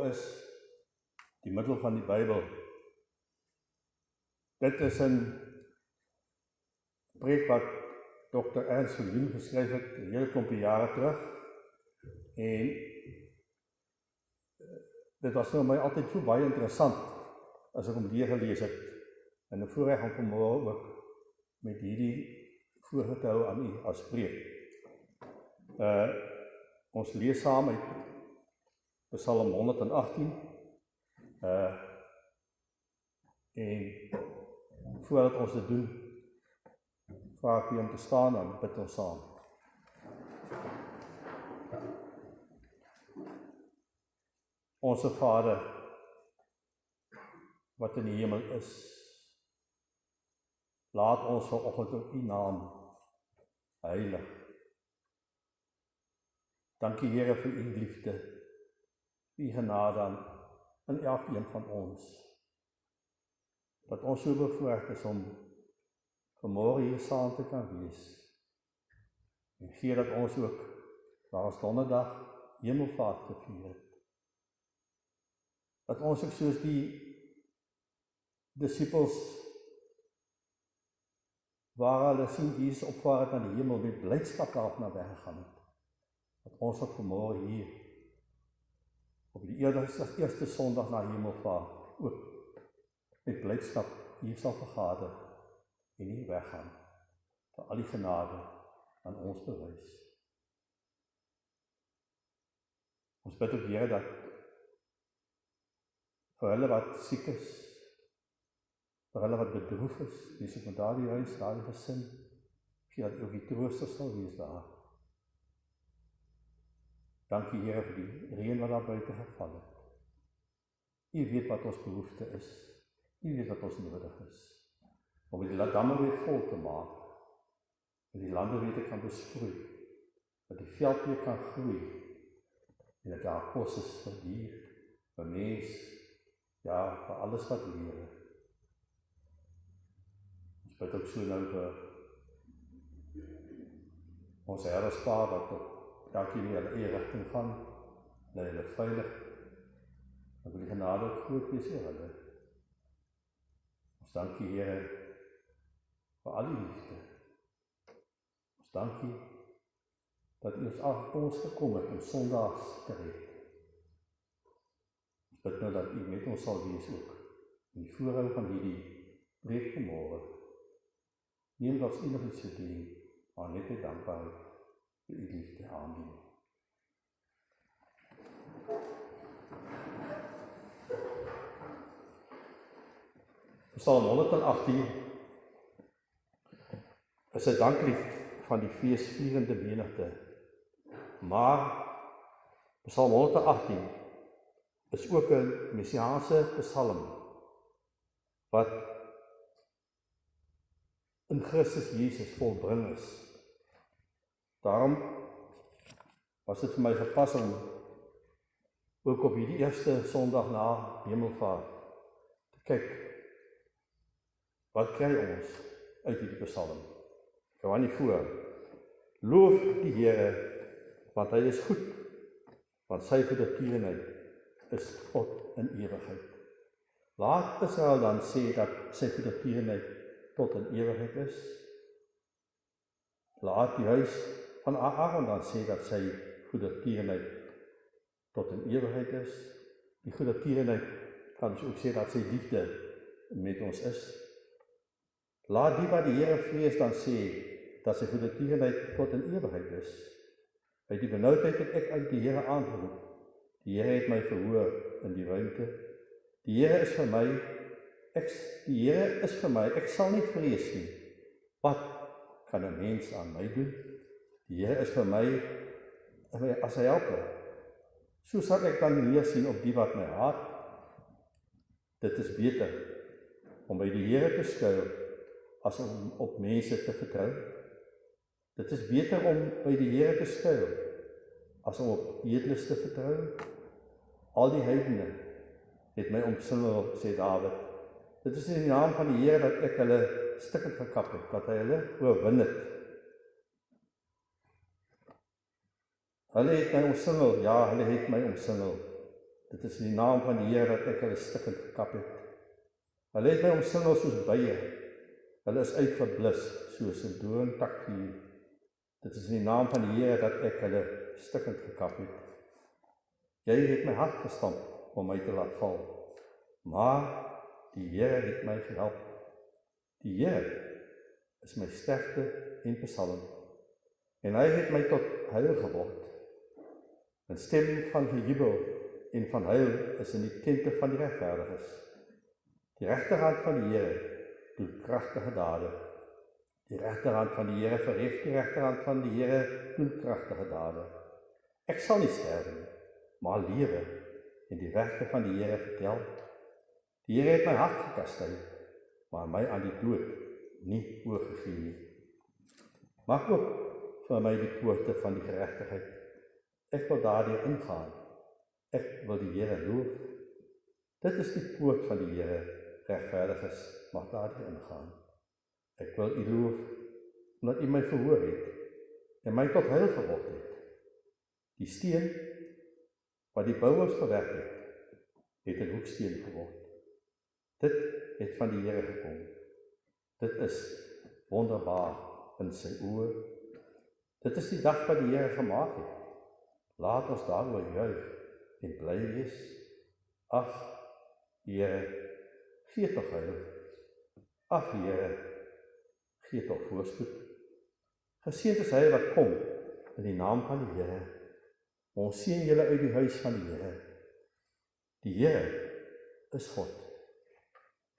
is die middel van die Bybel. Dit is 'n preek wat Dr. Ernst Verloon geskryf het 'n hele klompie jare terug. En dit was vir my altyd so baie interessant as ek hom gelees het. En 'n voorreg om vanmôre ook met hierdie voorgete hou aan u as preek. Ons lees saam uit Psalm 118. En voordat ons dit doen, vra ek u om te staan en bid ons saam. Onse Vader, wat in die hemel is, laat ons vanoggend op u naam heilig. Dankie Here vir u liefde, u genade aan elkeen van ons. Dat ons so bevoorreg is om vanmôre hier saam te kan wees. En gee dat ons ook, waar ons donderdag hemelvaart gevier het, dat ons ook soos die disippels, waar hulle sien Jesus opvaar het na die hemel, met blydskap daarna weggegaan het. Dat ons ook vanmôre hier, op die eerste Sondag na hemelvaart, ook met blydskap hier sal vergader en hier weggaan, vir al die genade aan ons bewys. Ons bid ook Here dat vir hulle wat siek is, vir hulle wat bedroef is, wees ook met daardie huis, daardie gesin, gee dat ook die trooster sal wees daar. Dankie Here vir die reën wat daar buite geval het. U weet wat ons behoefte is, u weet wat ons nodig is, om die damme weer vol te maak, en die lande weer te kan besproei, dat die veld weer kan groei, en dat daar kos is vir dier, vir mens, ja, vir alles wat lewe. Ons bid ook so nou vir ons herderspaar wat op elkeen in hulle eie rigting gaan, lei hulle veilig, en wil die genade ook groot wees oor hulle. Ons dankie Here vir al die liefde. Ons dankie dat u ons gekom het om sondags te red. Ons bid nou dat u met ons sal wees ook, in die voorhou van hierdie preek vanmôre. Neem dat ons enig iets verdien, maar net met dankbaarheid vir u liefde aandien. Psalm 118 is 'n danklied van die feesvierende menigte, maar Psalm 118 is ook 'n messiaanse psalm wat in Christus Jesus volbring is. Daarom was dit vir my gepas om ook op hierdie eerste Sondag na hemelvaart te kyk, wat kry ons uit hierdie psalm? Ek hou aan die voor. Loof die Here, want hy is goed, want sy goedertierenheid is tot in ewigheid. Laat Israel dan sê dat sy goedertierenheid tot in ewigheid is. Laat die huis van Aaron dan sê dat sy goedertierenheid tot in ewigheid is. Die goedertierenheid kan ons ook sê dat sy liefde met ons is. Laat die wat die Here vrees dan sê dat sy goedertierenheid tot in ewigheid is. Uit die benoudheid het ek uit die Here aangeroep. Die Here het my verhoor in die ruimte. Die Here is vir my, ek sal nie vrees nie. Wat kan 'n mens aan my doen? Die Here is vir my as 'n helper. So sal ek dan neersien op die wat my haat. Dit is beter om by die Here te skuil as om op mense te vertrou. Dit is beter om by die Here te skuil as om op edeles te vertrou. Al die heidene het my omsingel, sê Dawid. Dit is in die naam van die Here dat ek hulle stukkend gekap het, dat hy hulle oorwin het. Hulle het my omsingel, ja, hulle het my omsingel. Dit is in die naam van die Here dat ek hulle stikkend gekap het. Hulle het my omsingel soos bye. Hulle is uitgeblus soos 'n doringtakvuur. Dit is in die naam van die Here dat ek hulle stikkend gekap het. Jy het my hart gestamp om my te laat val, maar die Here het my gehelp. Die Here is my sterkte en psalm, en hy het my tot heil geword. 'n stem van gejubel en van heil is in die tente van die regverdiges. Die regterhand van die Here doen kragtige dade. Die regterhand van die Here verhef, die regterhand van die Here doen kragtige dade. Ek sal nie sterwe nie, maar lewe en die werke van die Here vertel. Die Here het my hart gekastei, maar my aan die dood nie oorgegee nie. Maak ook vir my die poorte van die geregtigheid. Ek wil daardeur ingaan. Ek wil die Here loof. Dit is die poort van die Here, regverdiges mag daardeur ingaan. Ek wil U loof, omdat U my verhoor het, en my tot heil geword het. Die steen, wat die bouers verwerp het 'n hoeksteen geword. Dit het van die Here gekom. Dit is wonderbaar in sy oë. Dit is die dag wat die Here gemaak het. Laat ons daaroor juig en bly wees. Ag, Here, gee tog heil. Ag, Here, gee tog voorspoed. Geseënd is hy wat kom in die naam van die Here. Ons seën julle uit die huis van die Here. Die Here is God,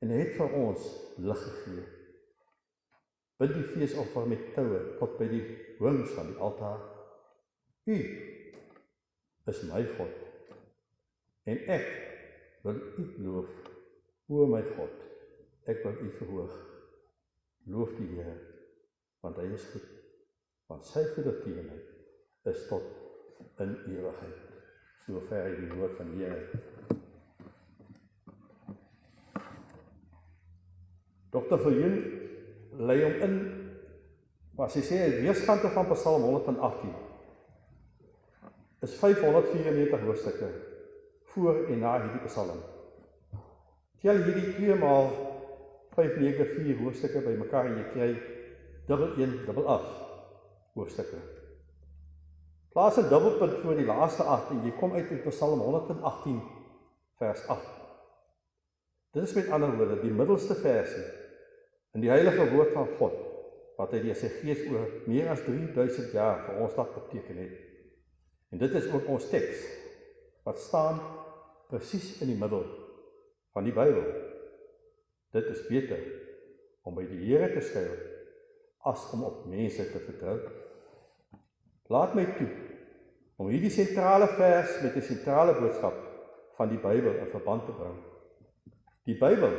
en hy het vir ons lig gegee. Bind die feesoffer met toue tot by die horings van die altaar. U is my God, en ek wil U loof, o my God, ek wil U verhoog. Loof die Here, want hy is goed, want sy goedertierenheid is tot in ewigheid. Sover die woord van die Here. Dr. Viljoen lei hom in, wat sy sê, weerskante van Psalm 118 is 594 hoofstukke voor en na hierdie psalm. Tel hierdie 2 maal 594 hoofstukke by mekaar en jy kry 1188 hoofstukke. Plaas 'n dubbelpunt voor die laaste 8 en jy kom uit in Psalm 118 vers 8. Dit is met ander woorde die middelste versie in die heilige woord van God, wat hy deur sy gees oor meer as 3000 jaar vir ons laat opteken het. En dit is ook ons teks, wat staan presies in die middel van die Bybel. Dit is beter om by die Here te skuil, as om op mense te vertrou. Laat my toe om hierdie sentrale vers met die sentrale boodskap van die Bybel in verband te bring. Die Bybel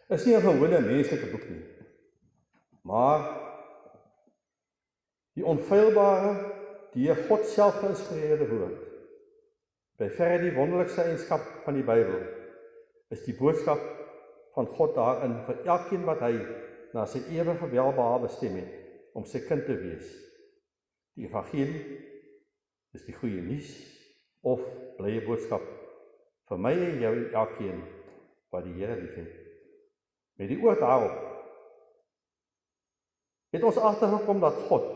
is nie 'n gewone menslike boek nie, maar die onfeilbare, deur God self geïnspireerde woord. By verre die wonderlikste eienskap van die Bybel is die boodskap van God daarin vir elkeen wat hy na sy ewige welbehae bestem het om sy kind te wees. Die evangelie is die goeie nuus of blye boodskap vir my en jou en elkeen wat die Here liefhet. Met die oog daarop het ons agtergekom dat God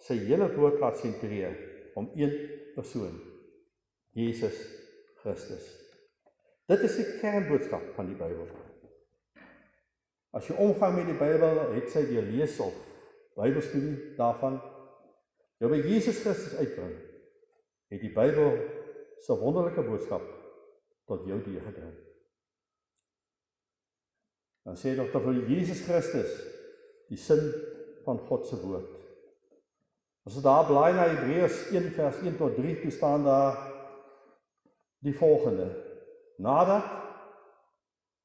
sy hele woord laat sentreer om een persoon, Jesus Christus. Dit is die kernboodskap van die Bybel. As jy omgang met die Bybel, het sy deur lees of Bybelstudie daarvan, jou by Jesus Christus uitbring, het die Bybel sy wonderlike boodskap tot jou deurgedring. Dan sê Dr. vir Jesus Christus, die sin van God se woord. As ons daar blaai na Hebreërs 1 vers 1 tot 3, toe staan daar die volgende. Nadat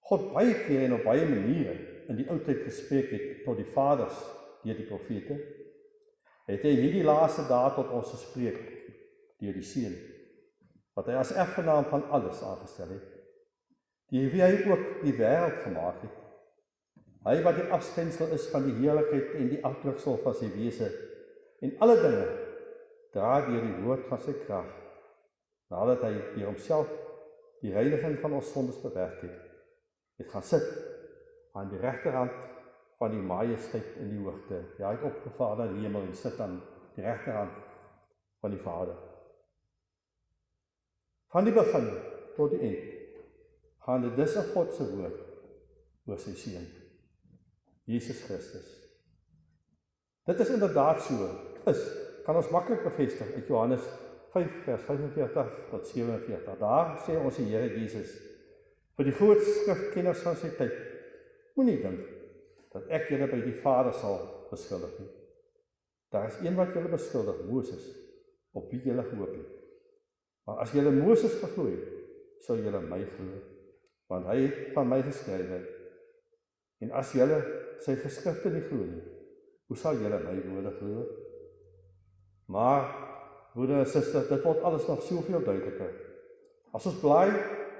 God baie keer en op baie maniere in die oudheid gespreek het tot die vaders deur die profete, het hy hierdie laaste dae tot ons gespreek deur die Seun, wat hy as erfgenaam van alles aangestel het, deur wie hy ook die wêreld gemaak het. Hy wat die afskynsel is van die heerlikheid en die afdruksel van sy wese, en alle dinge dra deur die woord van sy krag, nadat hy deur homself die reiniging van ons sondes bewerk het gaan sit aan die regterhand van die majesteit in die hoogte. Ja, hy het opgevaar na die hemel en sit aan die regterhand van die Vader. Van die begin tot die eind gaan dit dus 'n God se woord oor sy seun, Jesus Christus. Dit is inderdaad so, kan ons maklik bevestig uit Johannes 5 vers 45 tot 47. Daar sê ons die Here Jesus vir die groot skrifkenners van sy tyd: moenie dink dat ek julle by die Vader sal beskuldig nie. Daar is een wat julle beskuldig, Moses, op wie julle gehoop het. Maar as julle Moses geglo het, sal julle my glo, want hy het van my geskrywe. En as julle sy geskrifte nie glo nie, hoe sal julle my woorde glo? Maar, broeder en suster, dit word alles nog soveel duideliker. As ons blaai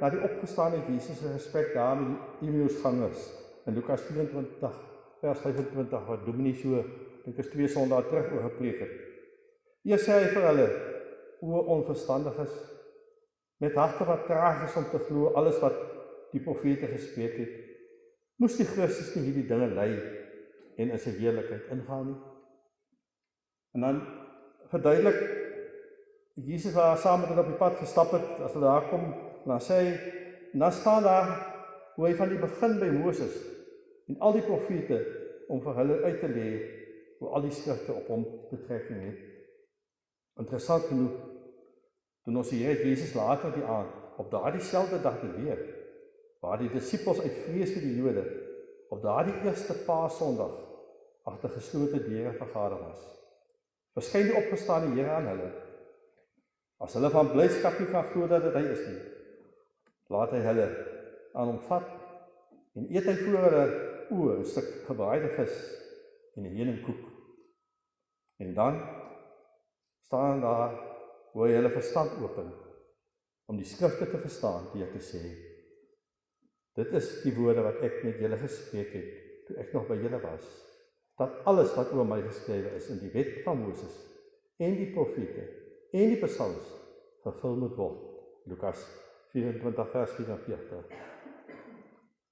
na die opgestane Jesus se gesprek daar met die Emmausgangers in Lukas 24 vers 25 wat Dominee so, dink is 2 Sondae terug oor gepreek het. Eers sê hy vir hulle: o onverstandiges, met harte wat traag is om te glo alles wat die profete gespreek het. Moes die Christus nie hierdie dinge ly en in sy heerlikheid ingaan nie? En dan verduidelik Jesus waar saam met hulle op die pad gestap het, as hulle daar kom, dan sê hy, en dan staan daar hoe hy van die begin by Moses en al die profete om vir hulle uit te lê hoe al die skrifte op hom betrekking het. Interessant genoeg, toen ons die Here Jesus later die aand op daardie selfde dag weer, waar die disippels uit vrees vir die Jode op daardie eerste Paasondag agter geslote deure vergader was, verskyn die opgestane Here aan hulle. As hulle van blydskap nie kan glo dat dit hy is nie, laat hy hulle aan hom vat en eet hy voor hulle oë 'n stuk gebraaide vis en 'n heuningkoek. En dan staan daar hoe hy hulle verstand open om die skrifte te verstaan deur te sê: dit is die woorde wat ek met julle gespreek het toe ek nog by julle was, dat alles wat oor my geskrywe is in die wet van Moses en die profete en die psalms vervul moet word. Lukas 24 vers 44.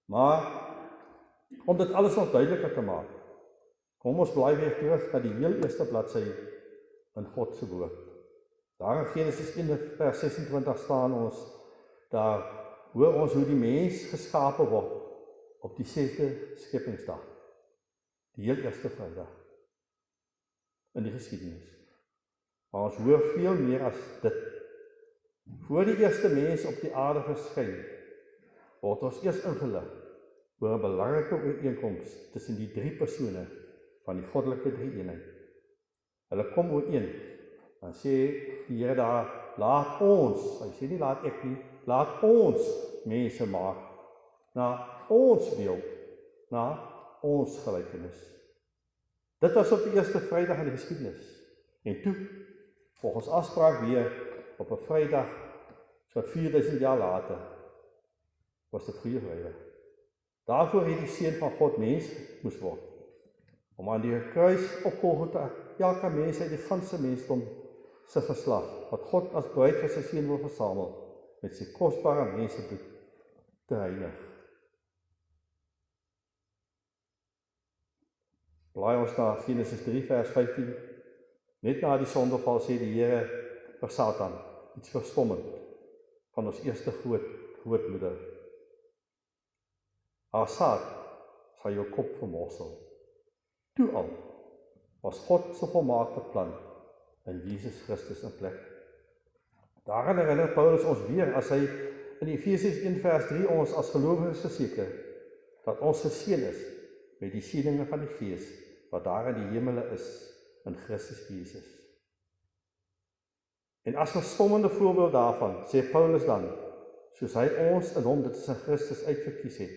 Maar om dit alles nog duideliker te maak, kom ons blaai weer terug na die heel eerste bladsy in God se woord. Daar in Genesis 1 vers 26 staan ons, daar hoor ons hoe die mens geskape word op die 6de skepingsdag, die heel eerste Vrydag in die geskiedenis. Maar ons hoor veel meer as dit. Voor die eerste mens op die aarde verskyn, word ons eers ingelig oor 'n belangrike ooreenkoms tussen die 3 persone van die goddelike drie-eenheid. Hulle kom ooreen, dan sê die Here daar: laat ons, hy sê nie laat ek nie, laat ons mense maak, na ons beeld, na ons gelykenis. Dit was op die eerste Vrydag in die geskiedenis. En toe, volgens afspraak weer, op 'n Vrydag, so 4000 jaar later, was dit Goeie Vrydag. Daarvoor het die Seun van God mens moes word, om aan die kruis op Golgotha elke mens uit die ganse mensdom se geslag, wat God as bruid vir sy Seun wil versamel, met sy kosbare mensebloed te reinig. Blaai ons na Genesis 3 vers 15. Net na die sondeval sê die Here vir Satan iets verstommend van ons eerste grootmoeder. Haar saad sal jou kop vermorsel. Toe al was God se volmaakte plan in Jesus Christus in plek. Daarin herinner Paulus ons weer as hy in Efesiërs 1 vers 3 ons as gelowiges verseker dat ons geseën is met die seëninge van die Gees wat daar in die hemele is in Christus Jesus. En as 'n verstommende voorbeeld daarvan sê Paulus dan, soos hy ons in hom, dit is in Christus, uitverkies het,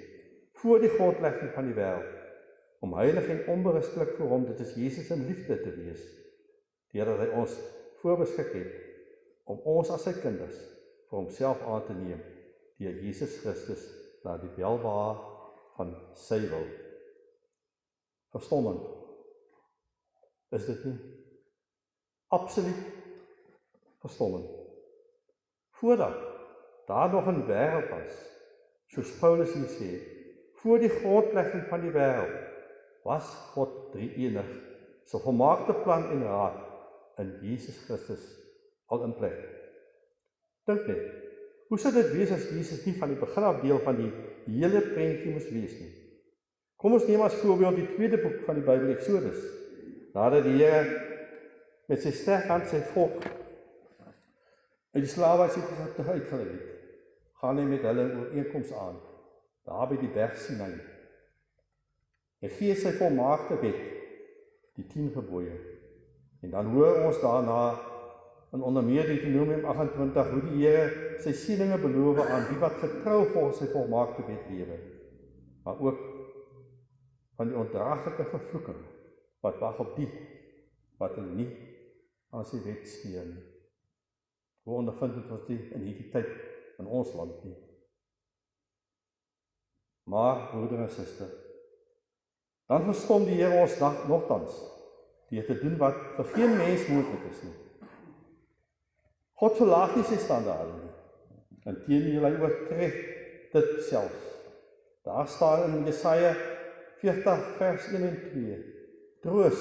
voor die grondlegging van die wêreld, om heilig en onberispelik vir hom, dit is Jesus in liefde te wees, deurdat hy ons voorbeskik het, om ons as sy kinders vir homself aan te neem, deur Jesus Christus na die welbehae van sy wil. Verstommend, is dit nie? Absoluut verstommend. voordat daar nog 'n wêreld was, soos Paulus hier sê, voor die grondlegging van die wêreld, was God drie-enig, sy volmaakte plan en raad in Jesus Christus al in plek. Dink net, hoe sou dit wees as Jesus nie van die begin af deel van die hele prentjie moes wees nie? Kom ons neem as voorbeeld die tweede boek van die Bybel, Exodus. Nadat die Here met sy sterk hand sy volk uit die slawerny uitgelei het, gaan hy met hulle 'n ooreenkoms aan, daar by die berg Sinai. Hy gee sy volmaakte wet, die 10 gebooie. En dan hoor ons daarna in onder meer Deuteronomium 28 hoe die Here sy seëninge beloof aan die wat getrou volgens sy volmaakte wet lewe, maar ook van die ondraaglike vervloeking wat wag op die wat hulle nie aan sy wet steur nie. Hoe ondervind het ons dit in hierdie tyd in ons land nie? Maar, broeder en suster, dan verstom die Here ons nogtans deur te doen wat vir geen mens moontlik is nie. God verlaag nie sy standaarde nie. Inteendeel, hy oortref dit selfs. Daar staan in Jesaja 40 vers 1 en 2. Troos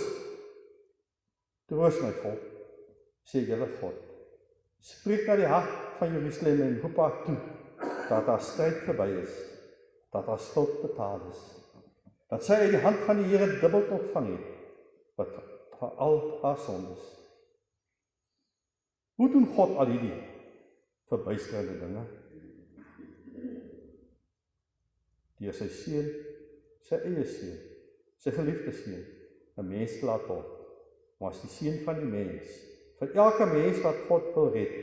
my volk, sê julle God. Spreek na die hart van Jerusalem en roep haar toe, dat haar stryd verby is, dat haar skuld betaal is, dat sy uit die hand van die Here dubbel ontvang het, wat vir al haar sondes. Hoe doen God al hierdie verbuisterende dinge? Deur sy seun, sy eie seun, sy geliefde seun, 'n mens te laat word, maar as die seun van die mens, vir elke mens wat God wil red,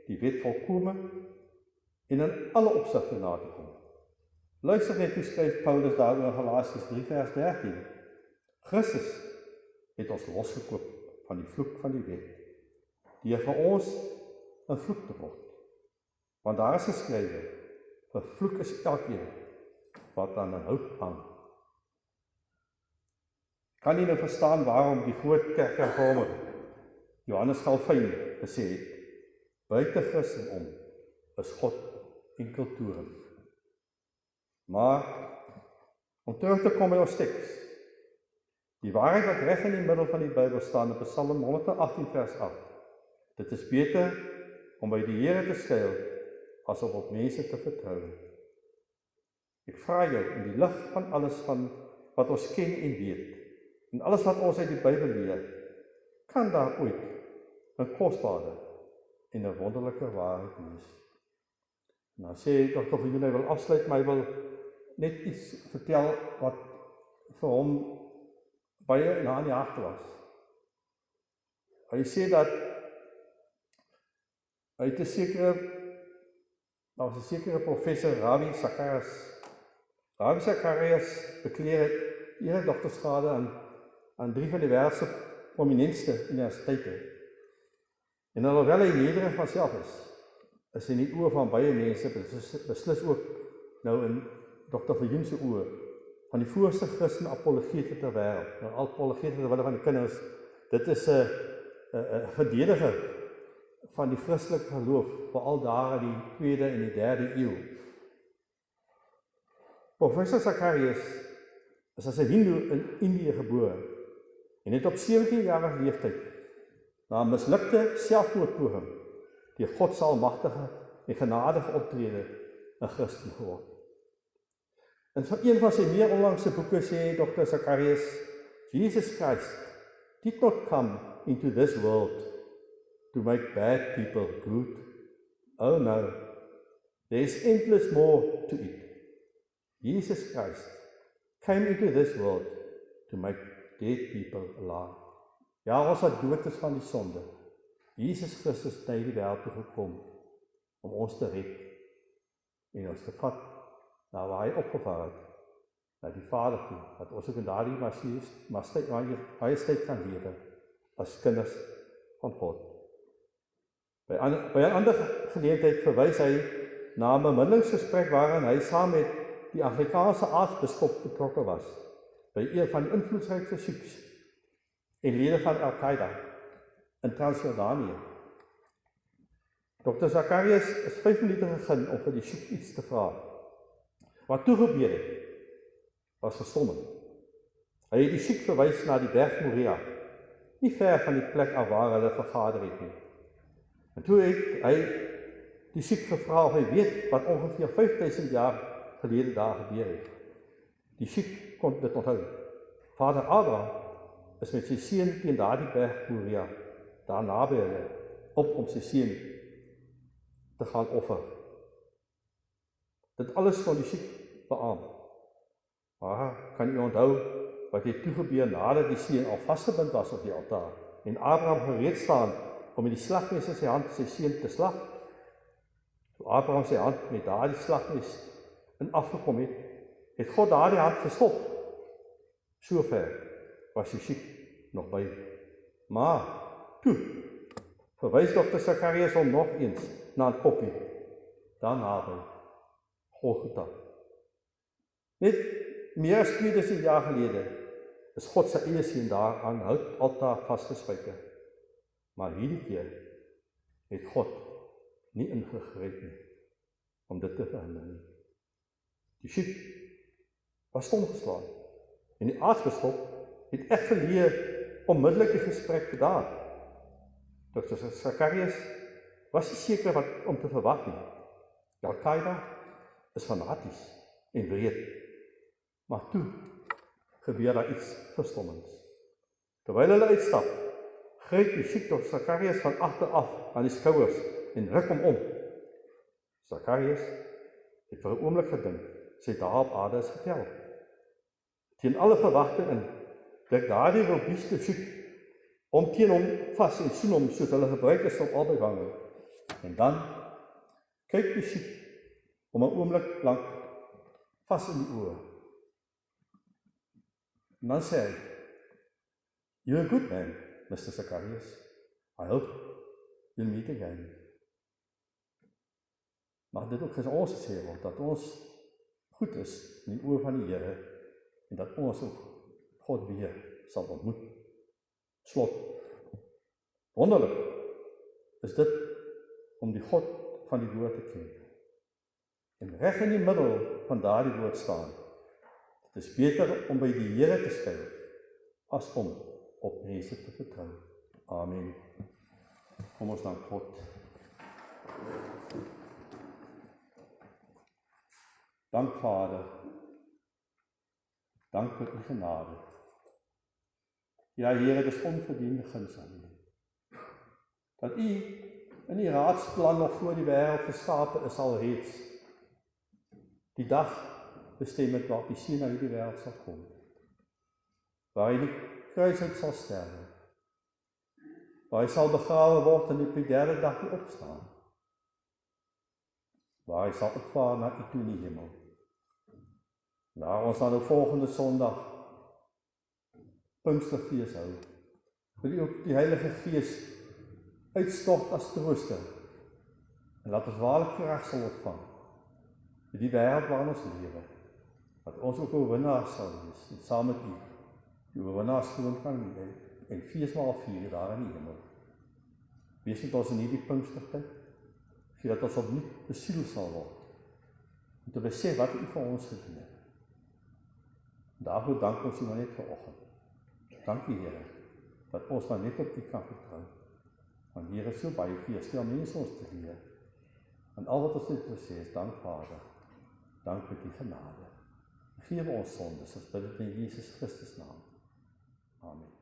die wet volkome en in alle opsigte na te kom. Luister net hoe skryf Paulus daaroor in Galasiërs 3 vers 13. Christus het ons losgekoop van die vloek van die wet, deur vir ons 'n vloek te word. Want daar is geskrywe, vervloek is elkeen wat aan 'n hout hang. Kan jy nou verstaan waarom die groot kerkhervormer Johannes Calvin gesê het, buite Christendom is God enkeltoerig. Maar, om terug te kom by ons teks, die waarheid wat reg in die middel van die Bybel staan in Psalm 118 vers 8, dit is beter om by die Here te skuil, as om op mense te vertrou. Ek vra jou in die lig van alles van wat ons ken en weet, en alles wat ons uit die Bybel leer, kan daar ooit 'n kosbare en 'n wonderlike waarheid wees. Nou sê Dr. Viljoen, hy wil afsluit, maar hy wil net iets vertel wat vir hom baie na in die hart was. Hy sê dat hy het 'n sekere professor Ravi Zacharias bekleer het eredoktorsgrade aan 3 van die wêreld se prominentste universiteite. En alhoewel hy nederig van self is hy in die oë van baie mense beslis ook nou in Dr. Viljoen se oë van die voorste Christen apologete ter wêreld. Nou apologete ter wille van die kinders, dit is 'n verdediger van die Christelike geloof, veral daar in die 2de en die 3de eeu. Professor Zacharias is as 'n Hindoe in Indië gebore en het op 17-jarige leeftyd na 'n mislukte selfmoordpoging deur God se almagtige en genadige optrede 'n Christen geword. En vir een van sy meer onlangse boeke sê Dr. Zacharias, Jesus Christ did not come into this world to make bad people good. Oh no, there is endless more to it. Jesus Christ came into this world to make dead people alive. Ja, ons wat dood is van die sonde. Jesus Christus het na die wêreld toe gekom om ons te red en ons te vat na waar hy opgevaar het, na die Vader toe, dat ons ook in daardie majesteit kan lewe as kinders van God. By 'n ander geleentheid verwys hy na 'n bemiddelingsgesprek waarin hy saam met die Afrikaanse aartsbiskop betrokke was, by een van die invloedrykste Sikhs en lede van Al-Qaeda in Transjordanië. Dr. Zacharias is 5 minute gegeen om vir die siek iets te vra. Wat toe gebeur het, was verstommend. Hy het die siek verwys na die berg Moria, nie ver van die plek af waar hulle vergader het nie. En toe het hy die siek gevra of hy weet wat ongeveer 5000 jaar gelede daar gebeur het. Die siek kon dit onthou. Vader Abraham is met sy seun teen daardie berg Moria, daar naby hulle, om sy seun te gaan offer. Dit alles kon die siek beaam. Maar kan u onthou wat het toe gebeur nadat die seun al vasgebind was op die altaar en Abraham gereed staan om met die slagmes in sy hand sy seun te slag? Toe Abraham sy hand met daardie slagmes in afgekom het, het God daardie hand gestop. Sover was die siek nog by. Maar toe verwys Dr. Zacharias hom nog eens na 'n koppie, daar naby Golgotha. Net meer as 2000 jaar gelede is God se eie seun daar aan altaar vasgespijker. Maar hierdie keer het God nie ingegryp nie om dit te verhinder nie. Die siek was stomgeslaan en die aartsbiskop het echt geleer onmiddellik die gesprek gedaan. Dr. Zacharias was nie seker wat om te verwag nie. Al-Qaeda is fanaties en wreed. Maar toe gebeur daar iets verstommends. Terwyl hulle uitstap, gryp die siek Dr. Zacharias van agter af aan die skouers en ruk hom om. Zacharias het vir 'n oomblik gedink, sy dae op aarde is getel. Teen alle verwagting in, druk daardie robuuste siek om teen hom vas en soen hom soos hulle gebruik is op albei wange. En dan kyk die siek om 'n oomblik lank vas in die oë. En dan sê hy, "You're a good man, Mr. Zacharias. I hope you'll meet again." Maar dit ook vir ons gesê word, dat ons goed is in die oë van die Here, en dat ons ook God weer sal ontmoet. Slot. Wonderlik is dit om die God van die woord te ken. En reg in die middel van daardie woord staan. Dit is beter om by die Here te skuil, as om op mense te vertrou. Amen. Kom ons dank God. Dank Vader. Dank vir u genade. Ja, Here, dit is onverdiende guns aan u. Dat u in die raadsplan nog voor die wêreld geskape is alreeds. Die dag bestem het waar die seun na hierdie wêreld sal kom. Waar hy die kruis uit sal sterwe. Waar hy sal begrawe word en op die derde dag weer opstaan. Waar hy sal opvaar na u toe in die hemel. Waar ons dan op volgende Sondag Pinksterfees hou. Wil u ook die Heilige Gees uitstort as trooster en laat ons waarlik krag sal ontvang vir die wêreld waarin ons lewe. Dat ons ook oorwinnaars sal wees en saam met u die oorwinnaars gewoon kan en feesmaal vier daar in die hemel. Wees met ons in hierdie Pinkstertyd, dat ons opnuut besiel sal word om te besef wat u vir ons gedoen het. Daarvoor dank ons u maar net vanoggend. Dank u Here, dat ons maar net op u kan vertrou. Want Here, so baie keer stel mense ons te leer. En al wat ons net wil sê is, dank Vader, dank vir die genade. Vergewe ons sondes, ons bid dit in Jesus Christus naam. Amen.